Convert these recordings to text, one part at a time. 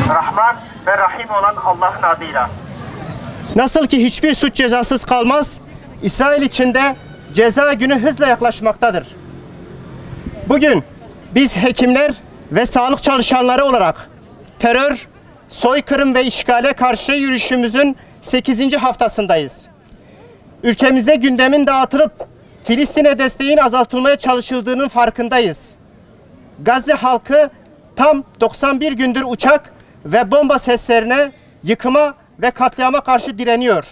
Rahman ve Rahim olan Allah'ın adıyla. Nasıl ki hiçbir suç cezasız kalmaz, İsrail içinde ceza günü hızla yaklaşmaktadır. Bugün biz hekimler ve sağlık çalışanları olarak terör, soykırım ve işgale karşı yürüyüşümüzün 8. haftasındayız. Ülkemizde gündemin dağıtılıp Filistin'e desteğin azaltılmaya çalışıldığının farkındayız. Gazze halkı tam 91 gündür uçak ve bomba seslerine, yıkıma ve katliama karşı direniyor.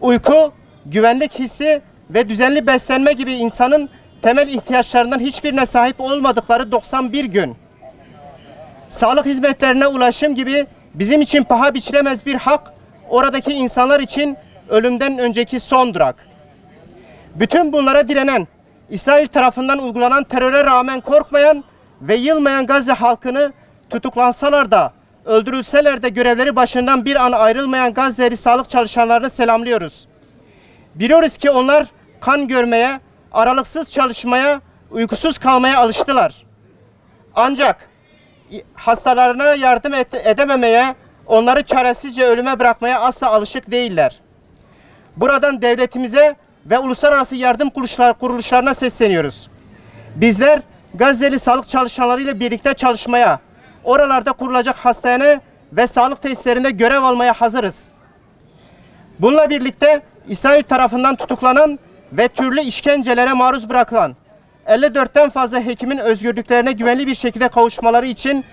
Uyku, güvenlik hissi ve düzenli beslenme gibi insanın temel ihtiyaçlarından hiçbirine sahip olmadıkları 91 gün. Sağlık hizmetlerine ulaşım gibi bizim için paha biçilemez bir hak, oradaki insanlar için ölümden önceki son durak. Bütün bunlara direnen, İsrail tarafından uygulanan teröre rağmen korkmayan ve yılmayan Gazze halkını tutuklansalar da, öldürülseler de görevleri başından bir an ayrılmayan Gazze'li sağlık çalışanlarını selamlıyoruz. Biliyoruz ki onlar kan görmeye, aralıksız çalışmaya, uykusuz kalmaya alıştılar. Ancak hastalarına yardım edememeye, onları çaresizce ölüme bırakmaya asla alışık değiller. Buradan devletimize ve uluslararası yardım kuruluşlarına sesleniyoruz. Bizler Gazze'li sağlık çalışanlarıyla birlikte çalışmaya, oralarda kurulacak hastane ve sağlık tesislerinde görev almaya hazırız. Bununla birlikte İsrail tarafından tutuklanan ve türlü işkencelere maruz bırakılan 54'ten fazla hekimin özgürlüklerine güvenli bir şekilde kavuşmaları için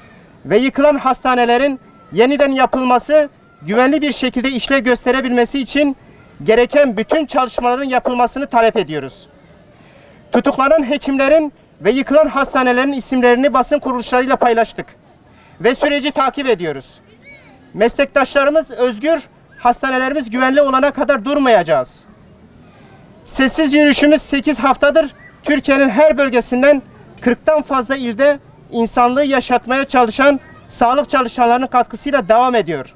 ve yıkılan hastanelerin yeniden yapılması, güvenli bir şekilde işlev gösterebilmesi için gereken bütün çalışmaların yapılmasını talep ediyoruz. Tutuklanan hekimlerin ve yıkılan hastanelerin isimlerini basın kuruluşlarıyla paylaştık ve süreci takip ediyoruz. Meslektaşlarımız özgür, hastanelerimiz güvenli olana kadar durmayacağız. Sessiz yürüyüşümüz 8 haftadır Türkiye'nin her bölgesinden 40'tan fazla ilde insanlığı yaşatmaya çalışan sağlık çalışanlarının katkısıyla devam ediyor.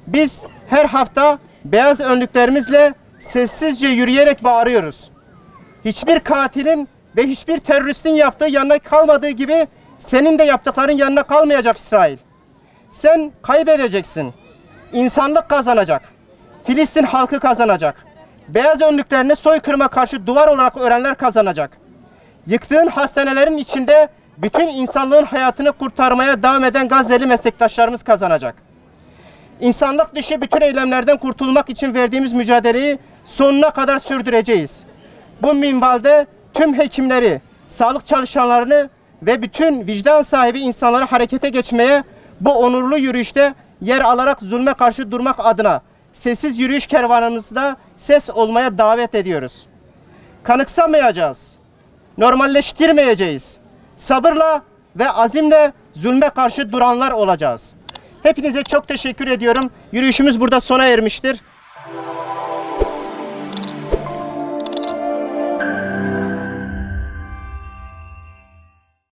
Biz her hafta beyaz önlüklerimizle sessizce yürüyerek bağırıyoruz. Hiçbir katilin ve hiçbir teröristin yaptığı yanına kalmadığı gibi senin de yaptıkların yanına kalmayacak İsrail. Sen kaybedeceksin. İnsanlık kazanacak. Filistin halkı kazanacak. Beyaz önlüklerini soykırıma karşı duvar olarak örenler kazanacak. Yıktığın hastanelerin içinde bütün insanlığın hayatını kurtarmaya devam eden Gazze'li meslektaşlarımız kazanacak. İnsanlık dışı bütün eylemlerden kurtulmak için verdiğimiz mücadeleyi sonuna kadar sürdüreceğiz. Bu minvalde tüm hekimleri, sağlık çalışanlarını ve bütün vicdan sahibi insanları harekete geçmeye, bu onurlu yürüyüşte yer alarak zulme karşı durmak adına sessiz yürüyüş kervanımızda ses olmaya davet ediyoruz. Kanıksamayacağız, normalleştirmeyeceğiz. Sabırla ve azimle zulme karşı duranlar olacağız. Hepinize çok teşekkür ediyorum. Yürüyüşümüz burada sona ermiştir.